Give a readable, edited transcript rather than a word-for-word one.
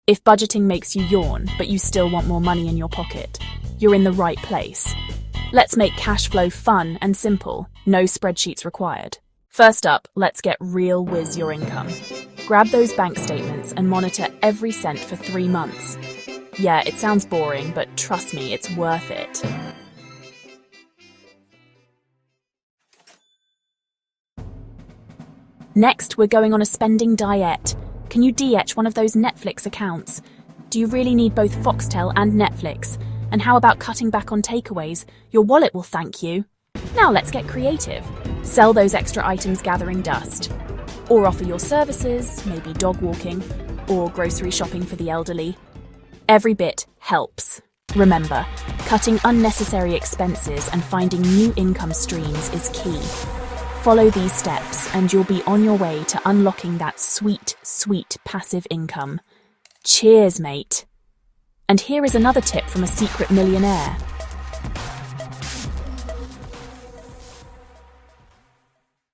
If budgeting makes you yawn, but you still want more money in your pocket, you're in the right place. Let's make cash flow fun and simple, no spreadsheets required. First up, let's get real with your income. Grab those bank statements and monitor every cent for 3 months. Yeah, it sounds boring, but trust me, it's worth it. Next, we're going on a spending diet. Can you DH one of those Netflix accounts? Do you really need both Foxtel and Netflix? And how about cutting back on takeaways? Your wallet will thank you. Now let's get creative. Sell those extra items gathering dust. Or offer your services, maybe dog walking, or grocery shopping for the elderly. Every bit helps. Remember, cutting unnecessary expenses and finding new income streams is key. Follow these steps and you'll be on your way to unlocking that sweet, sweet passive income. Cheers, mate. And here is another tip from a secret millionaire.